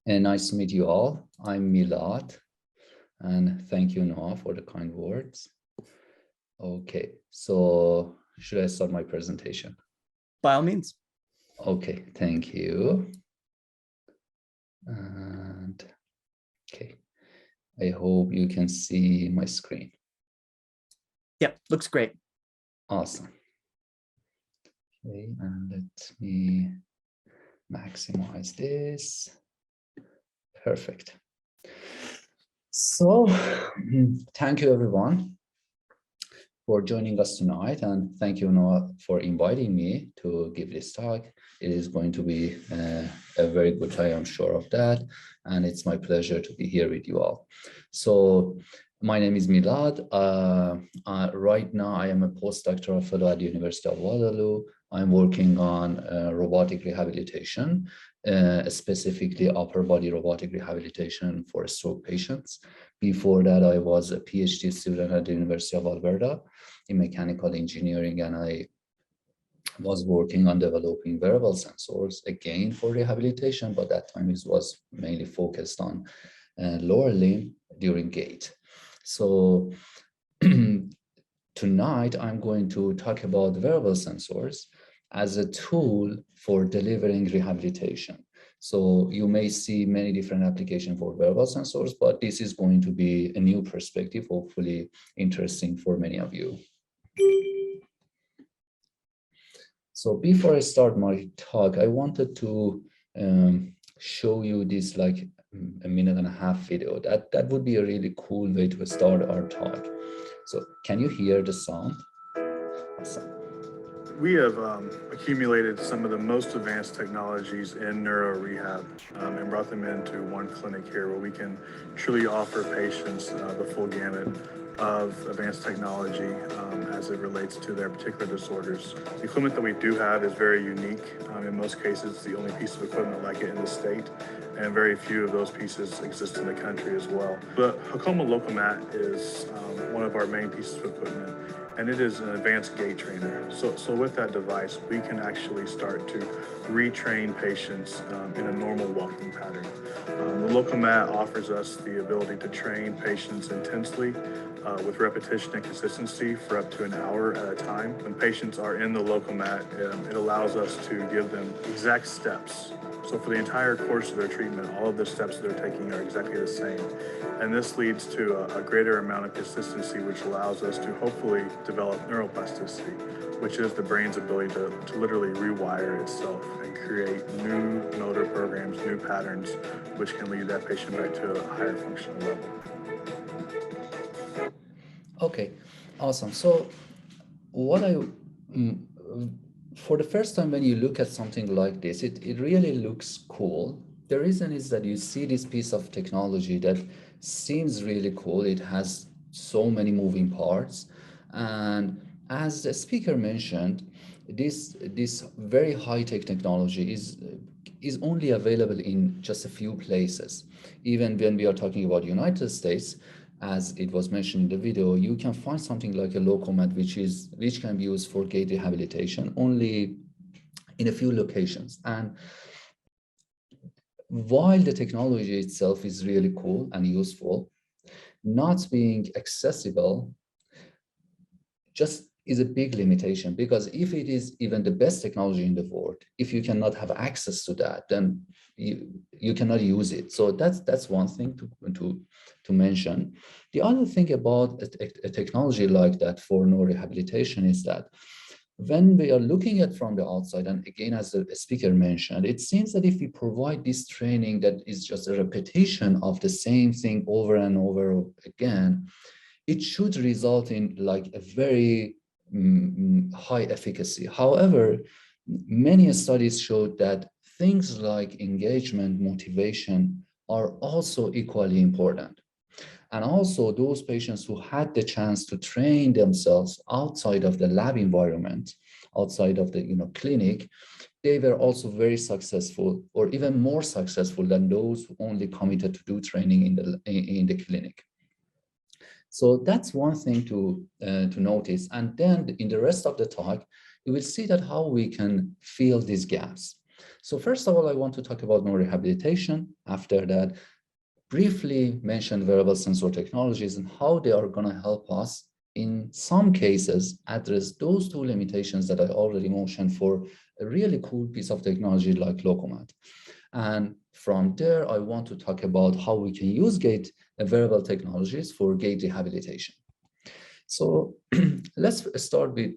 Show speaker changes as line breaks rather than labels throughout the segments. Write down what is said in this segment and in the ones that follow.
And nice to meet you all. I'm Milad, and thank you, Noah, for the kind words. Okay, so should I start my presentation?
By all means.
Okay, thank you. And okay, I hope you can see my screen.
Yep, looks great.
Awesome. Okay, and let me maximize this. Perfect. So, thank you everyone for joining us tonight, and thank you, Noah, for inviting me to give this talk. It is going to be a very good time, I'm sure of that, and it's my pleasure to be here with you all. So, my name is Milad. Right now, I am a postdoctoral fellow at the University of Waterloo. I'm working on robotic rehabilitation, specifically upper body robotic rehabilitation for stroke patients. Before that, I was a PhD student at the University of Alberta in mechanical engineering, and I was working on developing wearable sensors, again for rehabilitation, but that time it was mainly focused on lower limb during gait. So tonight I'm going to talk about wearable sensors as a tool for delivering rehabilitation. So you may see many different applications for wearable sensors, but this is going to be a new perspective, hopefully interesting for many of you. So before I start my talk, I wanted to show you this like a minute and a half video. That would be a really cool way to start our talk. So can you hear the sound? Awesome.
We have accumulated some of the most advanced technologies in neuro rehab and brought them into one clinic here where we can truly offer patients the full gamut of advanced technology as it relates to their particular disorders. The equipment that we do have is very unique. In most cases, it's the only piece of equipment like it in the state, and very few of those pieces exist in the country as well. The Hakoma Locomat is one of our main pieces of equipment, and it is an advanced gait trainer. So with that device, we can actually start to retrain patients in a normal walking pattern. The Locomat offers us the ability to train patients intensely with repetition and consistency for up to an hour at a time. When patients are in the Locomat, it allows us to give them exact steps. So for the entire course of their treatment, all of the steps that they're taking are exactly the same. And this leads to a greater amount of consistency, which allows us to hopefully develop neuroplasticity, which is the brain's ability to literally rewire itself and create new motor programs, new patterns, which can lead that patient back to a higher functional level.
Okay, awesome. So for the first time when you look at something like this, it really looks cool. The reason is that you see this piece of technology that seems really cool. It has so many moving parts. And as the speaker mentioned, this very high-tech technology is only available in just a few places. Even when we are talking about United States, as it was mentioned in the video, you can find something like a Locomat, which can be used for gait rehabilitation only in a few locations. And while the technology itself is really cool and useful, not being accessible just is a big limitation, because if it is even the best technology in the world, if you cannot have access to that, then you cannot use it. So that's one thing to mention. The other thing about a technology like that for no rehabilitation is that when we are looking at from the outside, and again, as the speaker mentioned, it seems that if we provide this training that is just a repetition of the same thing over and over again, it should result in like a very high efficacy. However, many studies showed that things like engagement, motivation are also equally important. And also those patients who had the chance to train themselves outside of the lab environment, outside of the clinic, they were also very successful, or even more successful than those who only committed to do training in the clinic. So that's one thing to notice. And then in the rest of the talk, you will see that how we can fill these gaps. So first of all, I want to talk about no rehabilitation. After that, briefly mention wearable sensor technologies and how they are going to help us in some cases address those two limitations that I already mentioned for a really cool piece of technology like Locomat. And from there, I want to talk about how we can use gait wearable technologies for gait rehabilitation. So let's start with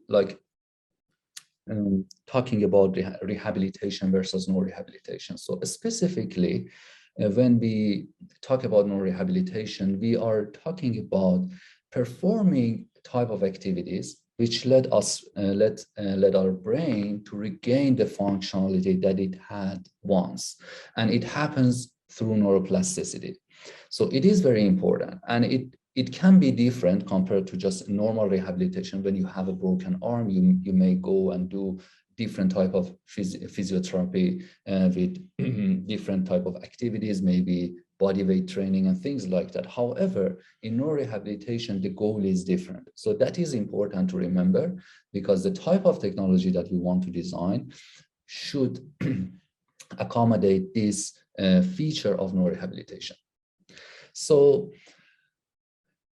talking about rehabilitation versus no rehabilitation. So specifically, when we talk about no rehabilitation, we are talking about performing type of activities which let our brain to regain the functionality that it had once, and it happens through neuroplasticity. So it is very important, and it can be different compared to just normal rehabilitation. When you have a broken arm, you may go and do different type of physiotherapy with different type of activities, maybe body weight training and things like that. However, in neurorehabilitation, the goal is different. So that is important to remember, because the type of technology that we want to design should accommodate this feature of neurorehabilitation. So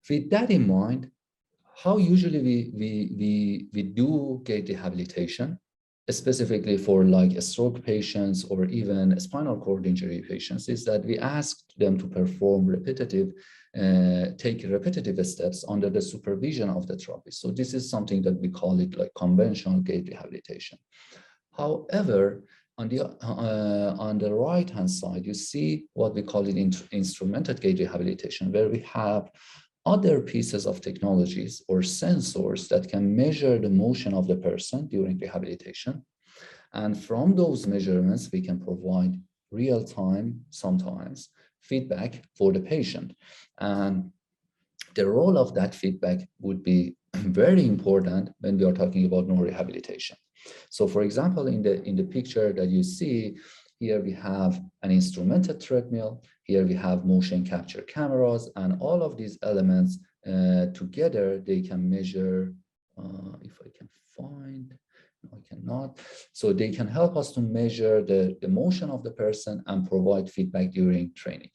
with that in mind, how usually we do gait rehabilitation, specifically for like stroke patients or even spinal cord injury patients, is that we ask them to perform take repetitive steps under the supervision of the therapist. So this is something that we call it like conventional gait rehabilitation. However, on the right-hand side, you see what we call it instrumented gait rehabilitation, where we have other pieces of technologies or sensors that can measure the motion of the person during rehabilitation. And from those measurements, we can provide real-time, sometimes, feedback for the patient. And the role of that feedback would be very important when we are talking about neurorehabilitation. So for example, in the picture that you see, here we have an instrumented treadmill. Here we have motion capture cameras, and all of these elements together, they can measure, if I can find, no, I cannot. So they can help us to measure the motion of the person and provide feedback during training.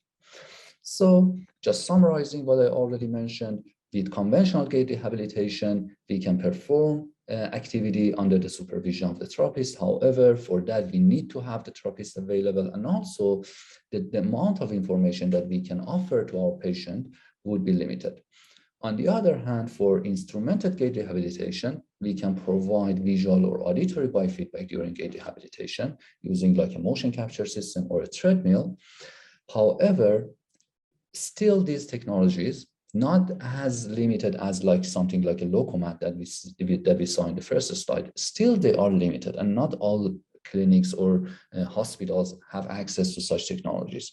So just summarizing what I already mentioned, with conventional gait rehabilitation, we can perform activity under the supervision of the therapist. However, for that, we need to have the therapist available, and also the amount of information that we can offer to our patient would be limited. On the other hand, for instrumented gait rehabilitation, we can provide visual or auditory biofeedback during gait rehabilitation using like a motion capture system or a treadmill. However, still these technologies, not as limited as like something like a Locomat that we saw in the first slide, still they are limited, and not all clinics or hospitals have access to such technologies.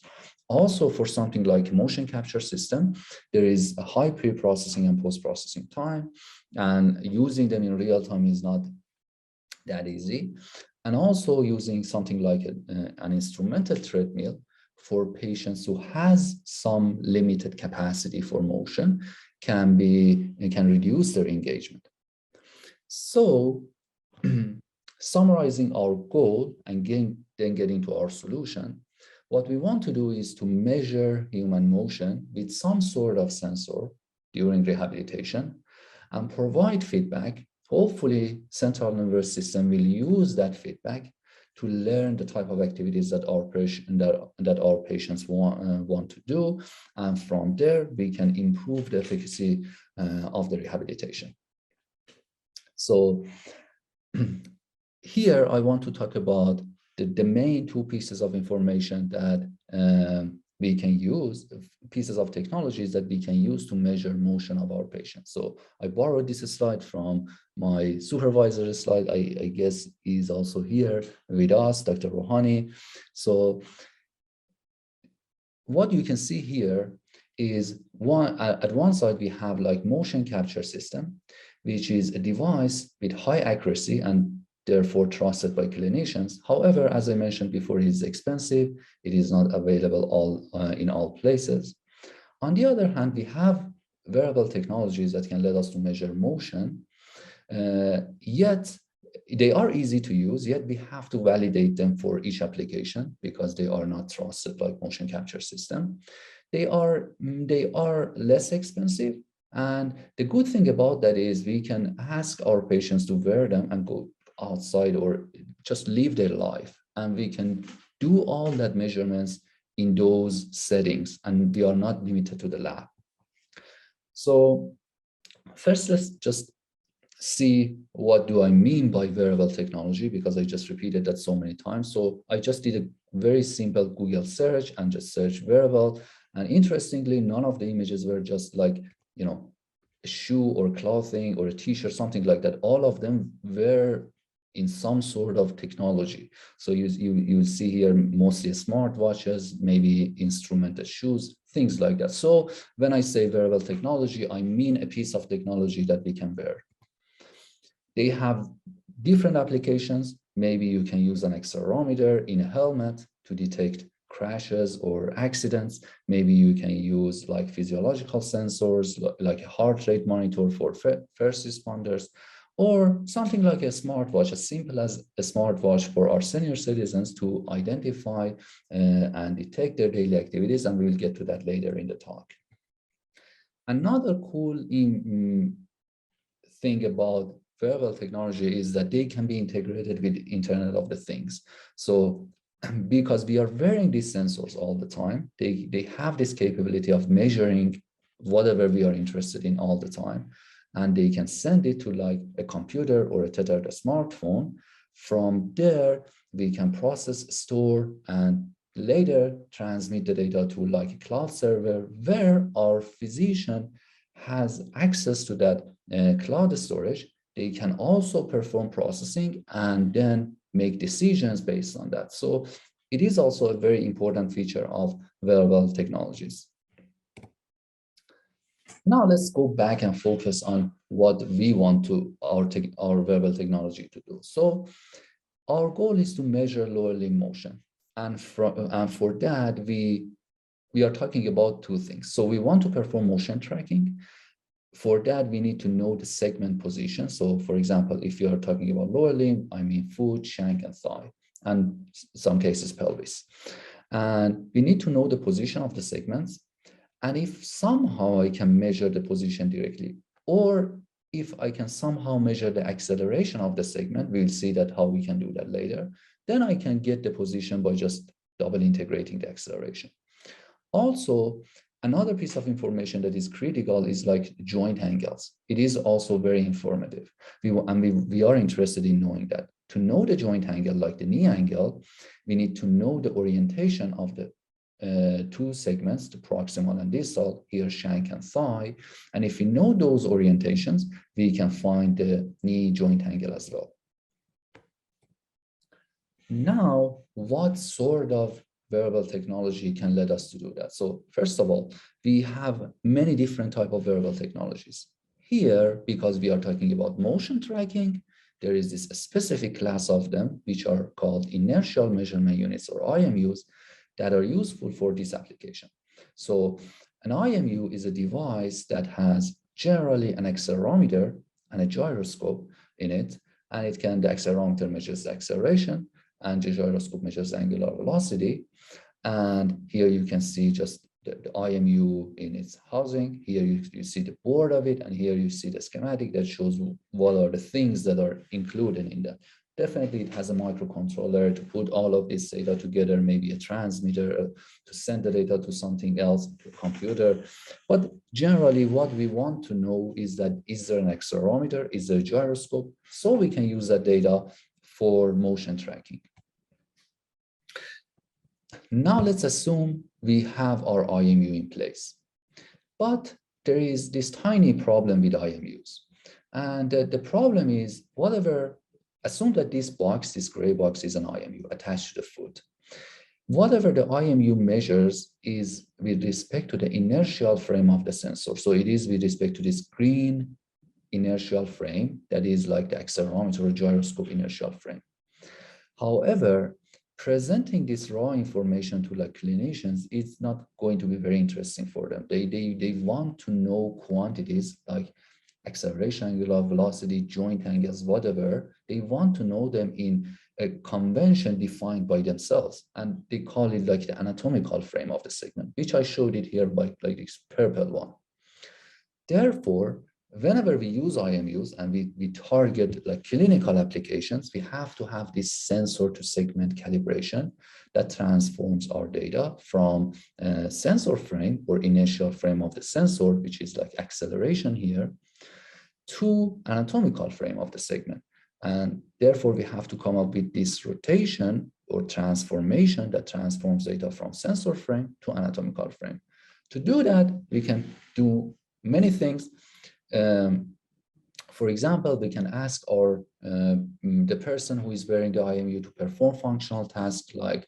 Also, for something like motion capture system, there is a high pre-processing and post-processing time, and using them in real time is not that easy. And also using something like an instrumental treadmill for patients who has some limited capacity for motion can reduce their engagement. So summarizing our goal and then getting to our solution, what we want to do is to measure human motion with some sort of sensor during rehabilitation and provide feedback. Hopefully, central nervous system will use that feedback to learn the type of activities that our patients want to do. And from there, we can improve the efficacy of the rehabilitation. So here, I want to talk about the main two pieces of information that we can use, pieces of technologies that we can use to measure motion of our patients. So I borrowed this slide from my supervisor's slide. I guess he's also here with us, Dr. Rohani. So what you can see here is at one side, we have like motion capture system, which is a device with high accuracy and therefore trusted by clinicians. However, as I mentioned before, it is expensive. It is not available in all places. On the other hand, we have wearable technologies that can let us to measure motion, yet they are easy to use, yet we have to validate them for each application because they are not trusted like motion capture system. They are less expensive. And the good thing about that is we can ask our patients to wear them and go outside or just live their life. And we can do all that measurements in those settings, and we are not limited to the lab. So first, let's just see what do I mean by wearable technology, because I just repeated that so many times. So I just did a very simple Google search and just search wearable. And interestingly, none of the images were just like, you know, a shoe or clothing or a t-shirt, something like that. All of them were in some sort of technology. So you see here mostly smartwatches, maybe instrumented shoes, things like that. So when I say wearable technology, I mean a piece of technology that we can wear. They have different applications. Maybe you can use an accelerometer in a helmet to detect crashes or accidents. Maybe you can use like physiological sensors, like a heart rate monitor for first responders, or something like a smartwatch, as simple as a smartwatch for our senior citizens to identify and detect their daily activities. And we will get to that later in the talk. Another cool thing about wearable technology is that they can be integrated with the Internet of the Things. So because we are wearing these sensors all the time, they have this capability of measuring whatever we are interested in all the time. And they can send it to like a computer or a tethered smartphone. From there, we can process, store, and later transmit the data to like a cloud server where our physician has access to that cloud storage. They can also perform processing and then make decisions based on that. So it is also a very important feature of wearable technologies. Now let's go back and focus on what we want to our wearable technology to do. So our goal is to measure lower limb motion. And for that, we are talking about two things. So we want to perform motion tracking. For that, we need to know the segment position. So for example, if you are talking about lower limb, I mean foot, shank, and thigh, and some cases pelvis. And we need to know the position of the segments. And if somehow I can measure the position directly, or if I can somehow measure the acceleration of the segment, we'll see that how we can do that later, then I can get the position by just double integrating the acceleration. Also, another piece of information that is critical is like joint angles. It is also very informative. We are interested in knowing that. To know the joint angle, like the knee angle, we need to know the orientation of the two segments, the proximal and distal, here shank and thigh. And if we know those orientations, we can find the knee joint angle as well. Now, what sort of wearable technology can let us to do that? So first of all, we have many different types of wearable technologies. Here, because we are talking about motion tracking, there is this specific class of them, which are called inertial measurement units, or IMUs, that are useful for this application. So an IMU is a device that has generally an accelerometer and a gyroscope in it, and the accelerometer measures the acceleration, and the gyroscope measures angular velocity. And here you can see just the IMU in its housing. Here you see the board of it, and here you see the schematic that shows what are the things that are included in that. Definitely, it has a microcontroller to put all of this data together, maybe a transmitter to send the data to something else, to a computer. But generally, what we want to know is that, is there an accelerometer? Is there a gyroscope? So we can use that data for motion tracking. Now let's assume we have our IMU in place, but there is this tiny problem with IMUs. And the problem is, assume that this box, this gray box, is an IMU attached to the foot. Whatever the IMU measures is with respect to the inertial frame of the sensor. So it is with respect to this green inertial frame that is like the accelerometer or gyroscope inertial frame. However, presenting this raw information to like clinicians is not going to be very interesting for them. They want to know quantities like acceleration, angular velocity, joint angles, whatever, they want to know them in a convention defined by themselves. And they call it like the anatomical frame of the segment, which I showed it here by like this purple one. Therefore, whenever we use IMUs and we target like clinical applications, we have to have this sensor to segment calibration that transforms our data from sensor frame or inertial frame of the sensor, which is like acceleration here, to anatomical frame of the segment. And therefore, we have to come up with this rotation or transformation that transforms data from sensor frame to anatomical frame. To do that, we can do many things. For example, we can ask the person who is wearing the IMU to perform functional tasks like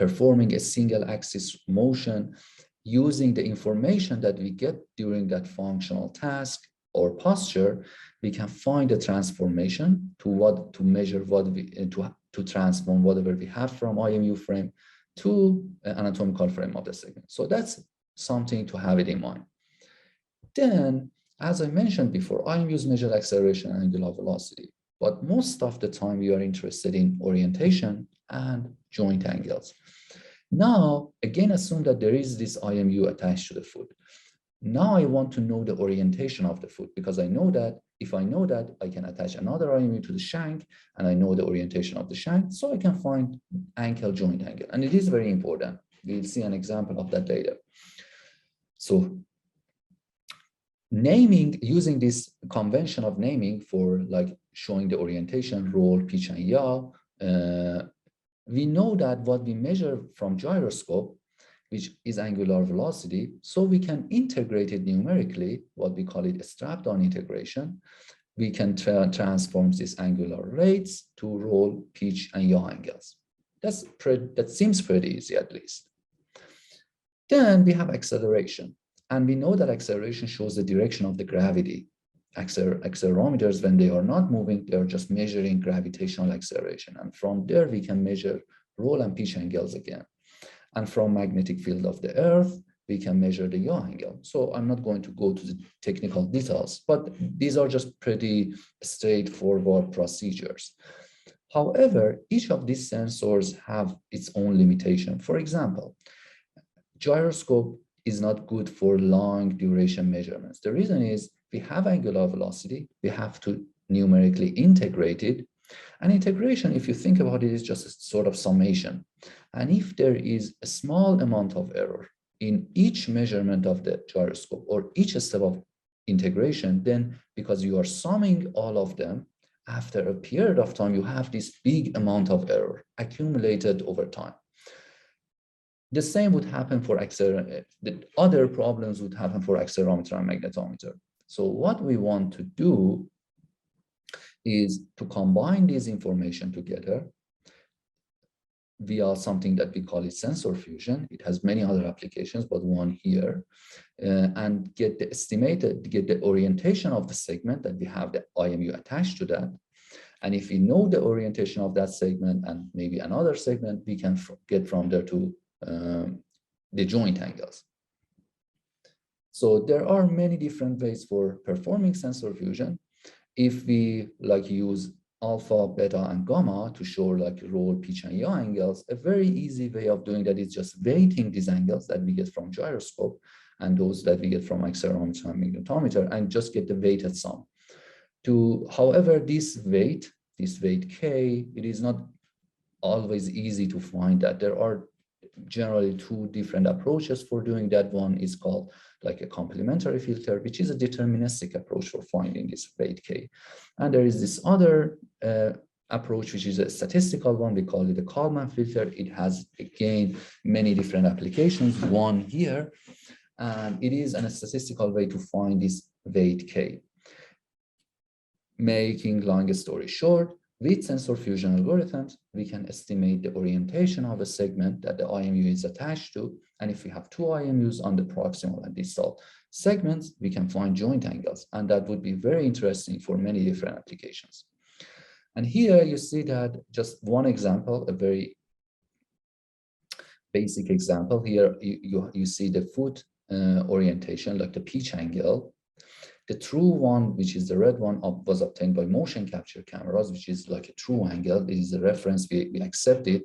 performing a single axis motion using the information that we get during that functional task or posture. We can find a transformation to measure what to transform whatever we have from IMU frame to an anatomical frame of the segment. So that's something to have it in mind. Then, as I mentioned before, IMUs measure acceleration and angular velocity, but most of the time we are interested in orientation and joint angles. Now, again, assume that there is this IMU attached to the foot. Now I want to know the orientation of the foot, because I know that if I know that, I can attach another IMU to the shank, and I know the orientation of the shank, so I can find ankle joint angle. And it is very important. We'll see an example of that later. So naming, using this convention of naming for like showing the orientation, roll, pitch, and yaw, we know that what we measure from gyroscope, which is angular velocity, so we can integrate it numerically, what we call it a strap-down integration. We can transform these angular rates to roll, pitch, and yaw angles. That seems pretty easy, at least. Then we have acceleration. And we know that acceleration shows the direction of the gravity. Accelerometers, when they are not moving, they are just measuring gravitational acceleration. And from there, we can measure roll and pitch angles again. And from magnetic field of the Earth, we can measure the yaw angle. So I'm not going to go to the technical details, but these are just pretty straightforward procedures. However, each of these sensors have its own limitation. For example, gyroscope is not good for long duration measurements. The reason is we have angular velocity, we have to numerically integrate it. And integration, if you think about it, is just a sort of summation. And if there is a small amount of error in each measurement of the gyroscope or each step of integration, then because you are summing all of them, after a period of time, you have this big amount of error accumulated over time. The same would happen for accelerometer. The other problems would happen for accelerometer and magnetometer. So what we want to do is to combine this information together via something that we call it sensor fusion. It has many other applications, but one here, and get the orientation of the segment that we have the IMU attached to that. And if we know the orientation of that segment and maybe another segment, we can get from there to the joint angles. So there are many different ways for performing sensor fusion. If we like use alpha, beta, and gamma to show like roll, pitch, and yaw angles, a very easy way of doing that is just weighting these angles that we get from gyroscope and those that we get from accelerometer and magnetometer, and just get the weighted sum. However, this weight K, it is not always easy to find that. There are generally two different approaches for doing that. One is called like a complementary filter, which is a deterministic approach for finding this weight K. And there is this other approach, which is a statistical one. We call it a Kalman filter. It has, again, many different applications. One here, and it is a statistical way to find this weight K. Making long story short, with sensor fusion algorithms, we can estimate the orientation of a segment that the IMU is attached to. And if we have two IMUs on the proximal and distal segments, we can find joint angles. And that would be very interesting for many different applications. And here you see that just one example, a very basic example. Here you see the foot orientation, like the pitch angle. The true one, which is the red one, was obtained by motion capture cameras, which is like a true angle. This is the reference, we accept it.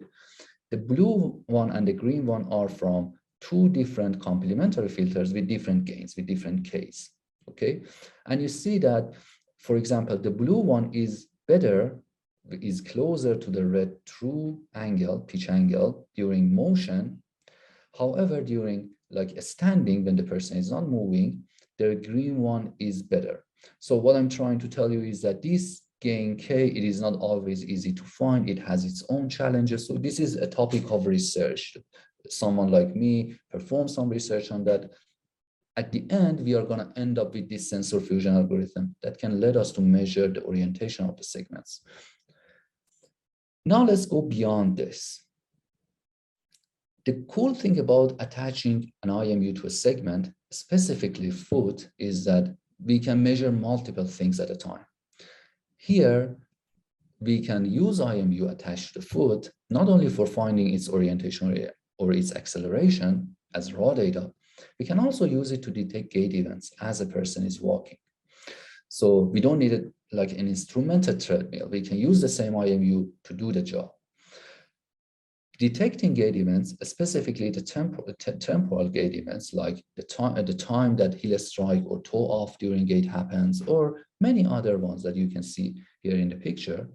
The blue one and the green one are from two different complementary filters with different gains, with different Ks, okay? And you see that, for example, the blue one is better, is closer to the red true angle, pitch angle during motion. However, during like standing, when the person is not moving, the green one is better. So what I'm trying to tell you is that this gain K, it is not always easy to find. It has its own challenges. So this is a topic of research. Someone like me performs some research on that. At the end, we are going to end up with this sensor fusion algorithm that can let us to measure the orientation of the segments. Now let's go beyond this. The cool thing about attaching an IMU to a segment, specifically foot, is that we can measure multiple things at a time. Here, we can use IMU attached to the foot, not only for finding its orientation or its acceleration as raw data, we can also use it to detect gait events as a person is walking. So we don't need it like an instrumented treadmill. We can use the same IMU to do the job. Detecting gait events, specifically the temporal gait events, like the time that heel strike or toe off during gait happens, or many other ones that you can see here in the picture,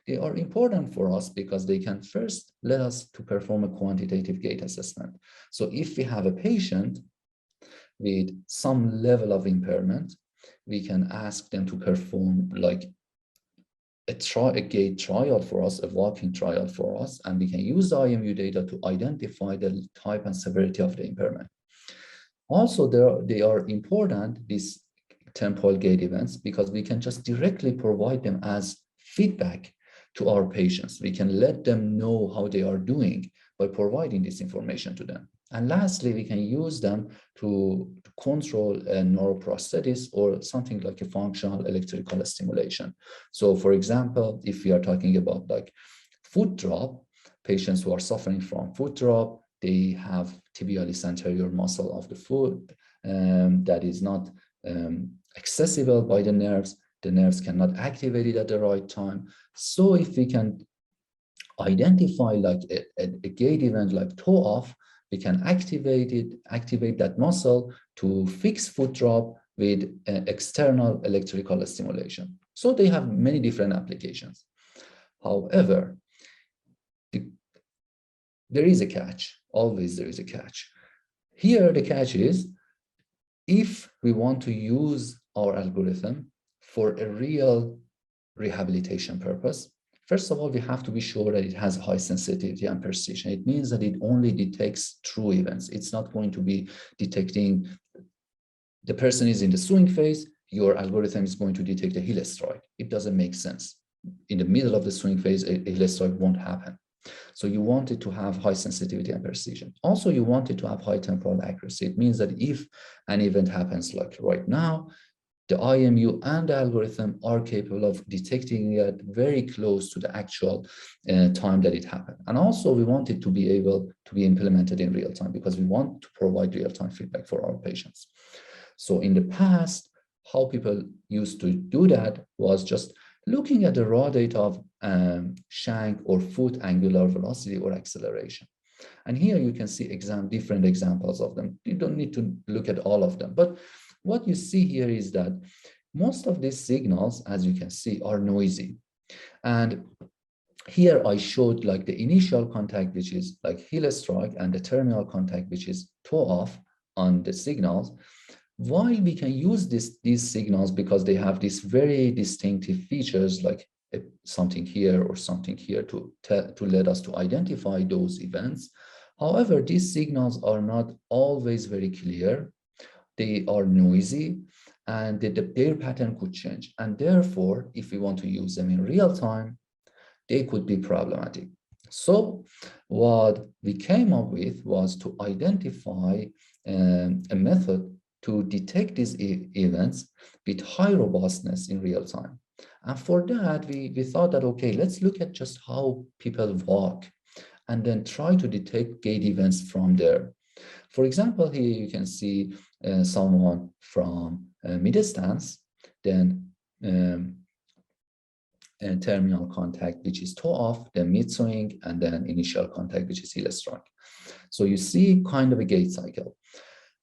they are important for us because they can first let us to perform a quantitative gait assessment. So if we have a patient with some level of impairment, we can ask them to perform like a gait trial for us, a walking trial for us, and we can use the IMU data to identify the type and severity of the impairment. Also, they are important, these temporal gait events, because we can just directly provide them as feedback to our patients. We can let them know how they are doing by providing this information to them. And lastly, we can use them to control a neuroprosthesis or something like a functional electrical stimulation. So for example, if we are talking about like foot drop, patients who are suffering from foot drop, they have tibialis anterior muscle of the foot that is not accessible by the nerves. The nerves cannot activate it at the right time. So if we can identify like a gait event like toe off, we can activate that muscle to fix foot drop with external electrical stimulation. So they have many different applications. However, there is a catch. Always there is a catch. Here the catch is, if we want to use our algorithm for a real rehabilitation purpose, first of all, we have to be sure that it has high sensitivity and precision. It means that it only detects true events. It's not going to be detecting the person is in the swing phase, your algorithm is going to detect a heel strike. It doesn't make sense. In the middle of the swing phase, a heel strike won't happen. So you want it to have high sensitivity and precision. Also, you want it to have high temporal accuracy. It means that if an event happens like right now, the IMU and the algorithm are capable of detecting it very close to the actual time that it happened. And also, we want it to be able to be implemented in real time because we want to provide real-time feedback for our patients. So in the past, how people used to do that was just looking at the raw data of shank or foot angular velocity or acceleration. And here you can see different examples of them. You don't need to look at all of them, but what you see here is that most of these signals, as you can see, are noisy. And here I showed like the initial contact, which is like heel strike, and the terminal contact, which is toe off on the signals. While we can use these signals because they have these very distinctive features like something here or something here to let us to identify those events. However, these signals are not always very clear. They are noisy, and their pattern could change. And therefore, if we want to use them in real time, they could be problematic. So what we came up with was to identify a method to detect these events with high robustness in real time. And for that, we thought that, okay, let's look at just how people walk and then try to detect gait events from there. For example, here you can see someone from mid stance, then terminal contact, which is toe off, then mid swing, and then initial contact, which is heel strike. So you see kind of a gait cycle.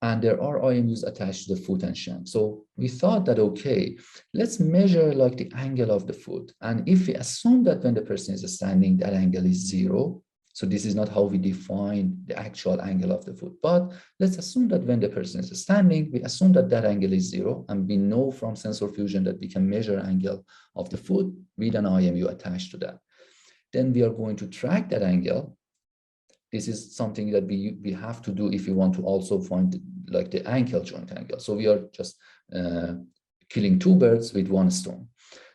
And there are IMUs attached to the foot and shank. So we thought that, okay, let's measure like the angle of the foot. And if we assume that when the person is standing, that angle is 0, so this is not how we define the actual angle of the foot, but let's assume that when the person is standing, we assume that that angle is 0, and we know from sensor fusion that we can measure angle of the foot with an IMU attached to that. Then we are going to track that angle. This is something that we have to do if we want to also find like the ankle joint angle. So we are just killing 2 birds with 1 stone.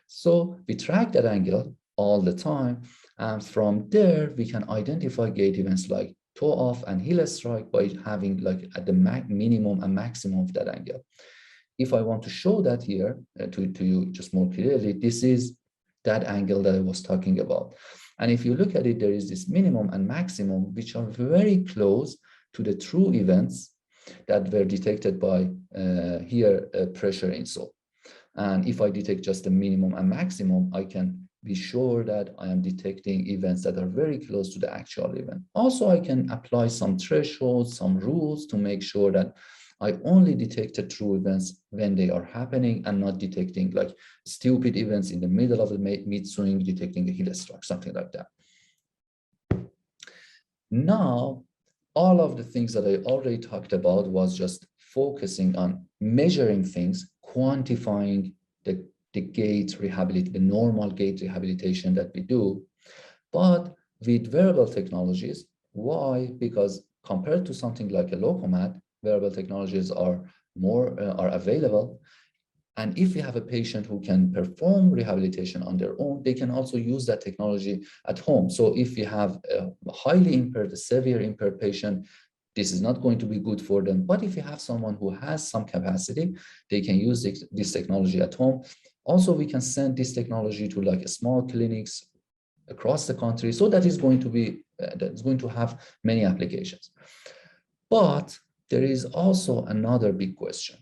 So we track that angle all the time. And from there, we can identify gait events like toe off and heel strike by having like at the minimum and maximum of that angle. If I want to show that here to you just more clearly, this is that angle that I was talking about. And if you look at it, there is this minimum and maximum, which are very close to the true events that were detected by pressure insole. And if I detect just the minimum and maximum, I can be sure that I am detecting events that are very close to the actual event. Also, I can apply some thresholds, some rules to make sure that I only detect the true events when they are happening and not detecting like stupid events in the middle of the mid swing, detecting a heel strike, something like that. Now, all of the things that I already talked about was just focusing on measuring things, quantifying the gait rehabilitation, the normal gait rehabilitation that we do. But with wearable technologies, why? Because compared to something like a Locomat, wearable technologies are available. And if we have a patient who can perform rehabilitation on their own, they can also use that technology at home. So if you have a highly impaired, a severe impaired patient, this is not going to be good for them. But if you have someone who has some capacity, they can use this technology at home. Also, we can send this technology to like small clinics across the country. So that is going to be, that's going to have many applications. But there is also another big question.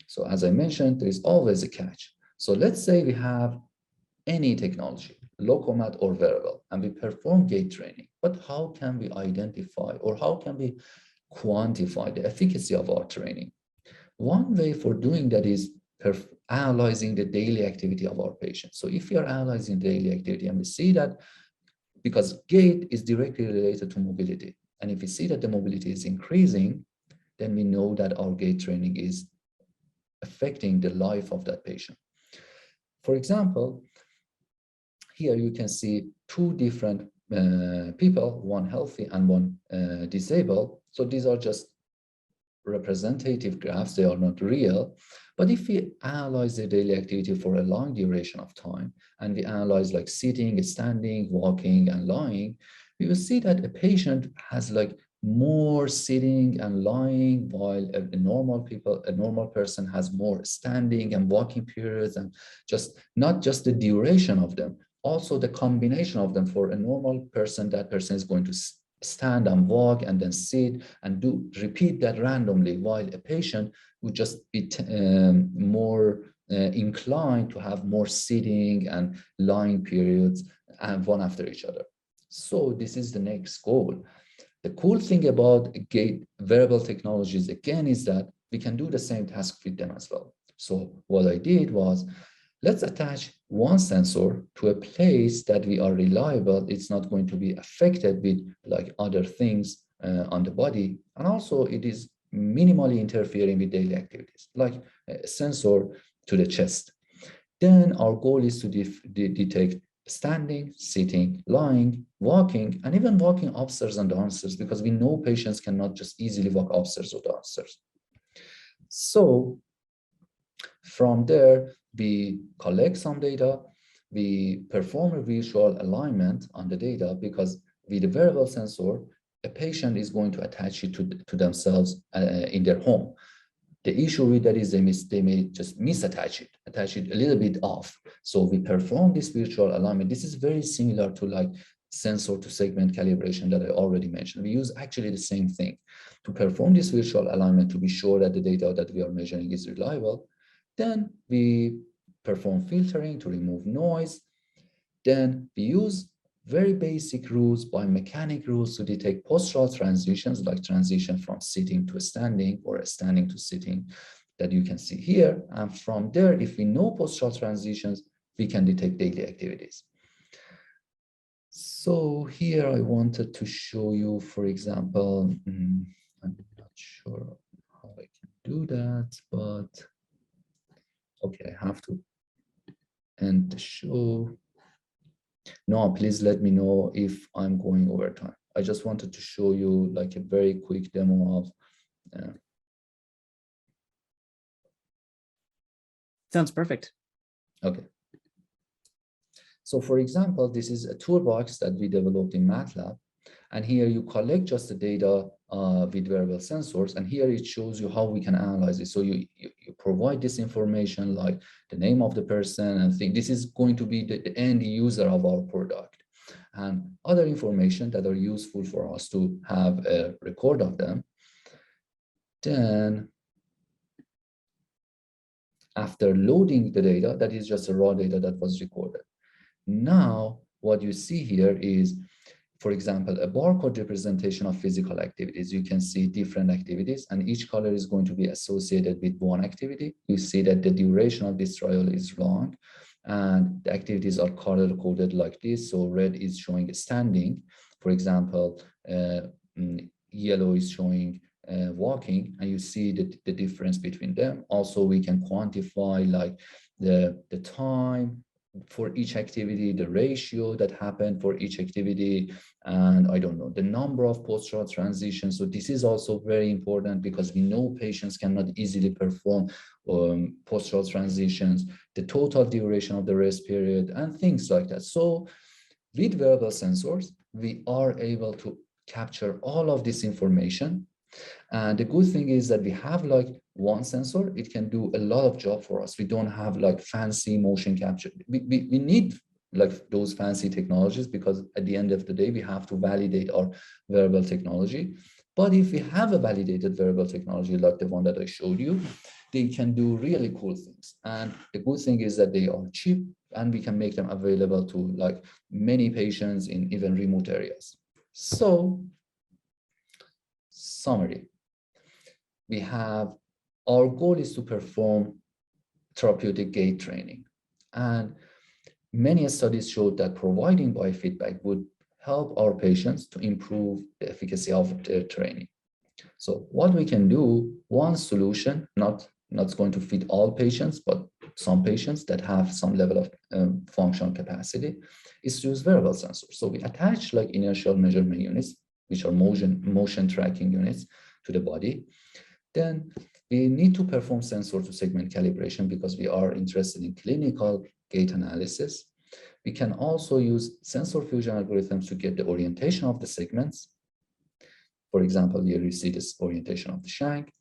So as I mentioned, there is always a catch. So let's say we have any technology, Locomat or wearable, and we perform gait training, but how can we identify or how can we quantify the efficacy of our training? One way for doing that is analyzing the daily activity of our patients. So if we are analyzing daily activity and we see that, because gait is directly related to mobility, and if we see that the mobility is increasing, then we know that our gait training is affecting the life of that patient. For example, here you can see 2 different people, one healthy and one disabled. So these are just representative graphs, they are not real. But if we analyze the daily activity for a long duration of time, and we analyze like sitting, standing, walking, and lying, we will see that a patient has like more sitting and lying, while a normal person has more standing and walking periods, and just not just the duration of them, also the combination of them. For a normal person, that person is going to stand and walk and then sit and repeat that randomly, while a patient would just be more inclined to have more sitting and lying periods and one after each other. So this is the next goal. The cool thing about wearable technologies, again, is that we can do the same task with them as well. So what I did was, let's attach one sensor to a place that we are reliable. It's not going to be affected with like other things on the body. And also it is minimally interfering with daily activities, like a sensor to the chest. Then our goal is to detect standing, sitting, lying, walking, and even walking upstairs and downstairs, because we know patients cannot just easily walk upstairs or downstairs. So from there, we collect some data, we perform a visual alignment on the data, because with a wearable sensor, a patient is going to attach it to themselves in their home. The issue with that is they may just attach it a little bit off. So we perform this virtual alignment. This is very similar to like sensor to segment calibration that I already mentioned. We use actually the same thing to perform this virtual alignment to be sure that the data that we are measuring is reliable. Then we perform filtering to remove noise. Then we use very basic rules, biomechanic rules, to detect postural transitions, like transition from sitting to standing or standing to sitting, that you can see here. And from there, if we know postural transitions, we can detect daily activities. So here I wanted to show you, for example, I'm not sure how I can do that, but okay, I have to end the show. No, please let me know if I'm going over time. I just wanted to show you like a very quick demo of.
Sounds perfect.
Okay. So for example, this is a toolbox that we developed in MATLAB. And here you collect just the data with wearable sensors. And here it shows you how we can analyze it. So you provide this information like the name of the person and think this is going to be the end user of our product. And other information that are useful for us to have a record of them. Then after loading the data, that is just the raw data that was recorded. Now, what you see here is, for example, a barcode representation of physical activities. You can see different activities, and each color is going to be associated with one activity. You see that the duration of this trial is long, and the activities are color-coded like this. So red is showing standing. For example, yellow is showing walking, and you see the difference between them. Also, we can quantify like the time for each activity, the ratio that happened for each activity, and I don't know, the number of postural transitions. So this is also very important because we know patients cannot easily perform postural transitions, the total duration of the rest period, and things like that. So with wearable sensors, we are able to capture all of this information. And the good thing is that we have like one sensor, it can do a lot of job for us. We don't have like fancy motion capture. We need like those fancy technologies because at the end of the day, we have to validate our wearable technology. But if we have a validated wearable technology like the one that I showed you, they can do really cool things. And the good thing is that they are cheap and we can make them available to like many patients in even remote areas. So, summary. We have, our goal is to perform therapeutic gait training. And many studies showed that providing biofeedback would help our patients to improve the efficacy of their training. So what we can do, one solution, not going to fit all patients, but some patients that have some level of functional capacity, is to use wearable sensors. So we attach like inertial measurement units, which are motion tracking units, to the body. Then we need to perform sensor to segment calibration because we are interested in clinical gait analysis. We can also use sensor fusion algorithms to get the orientation of the segments. For example, here you see this orientation of the shank.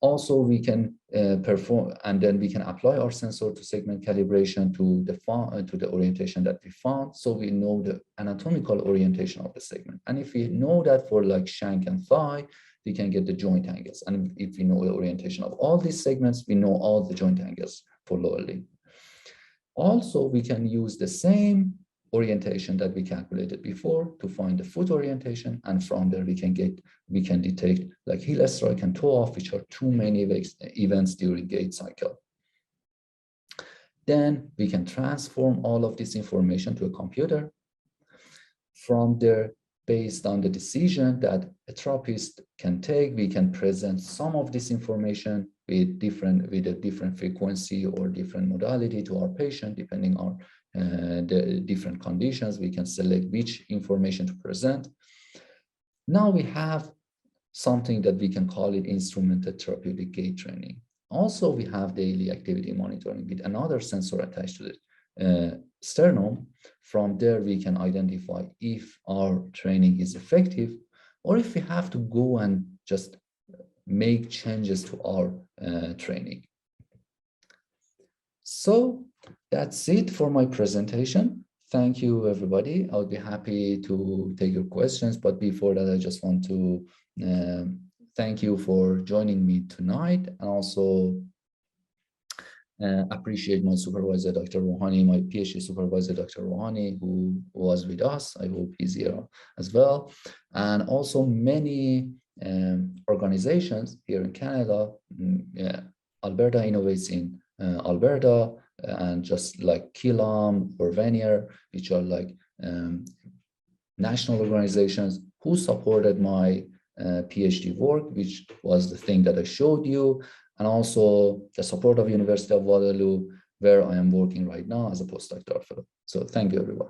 Also, we can perform, and then we can apply our sensor to segment calibration to the orientation that we found. So we know the anatomical orientation of the segment. And if we know that for like shank and thigh, we can get the joint angles. And if we know the orientation of all these segments, we know all the joint angles for lower limb. Also, we can use the same orientation that we calculated before to find the foot orientation. And from there, we can detect like heel strike and toe off, which are two main events during gait cycle. Then we can transform all of this information to a computer. From there, based on the decision that a therapist can take, we can present some of this information with a different frequency or different modality to our patient, depending on the different conditions. We can select which information to present. Now we have something that we can call it instrumented therapeutic gait training. Also, we have daily activity monitoring with another sensor attached to the sternum. From there, we can identify if our training is effective or if we have to go and just make changes to our training. So that's it for my presentation. Thank you, everybody. I'll be happy to take your questions. But before that, I just want to thank you for joining me tonight. And also, appreciate my supervisor, Dr. Rouhani, my PhD supervisor, Dr. Rouhani, who was with us. I hope he's here as well. And also many organizations here in Canada. Alberta Innovates in Alberta, and just like Killam or Venier, which are like national organizations who supported my PhD work, which was the thing that I showed you, and also the support of University of Waterloo, where I am working right now as a postdoctoral fellow. So thank you, everyone.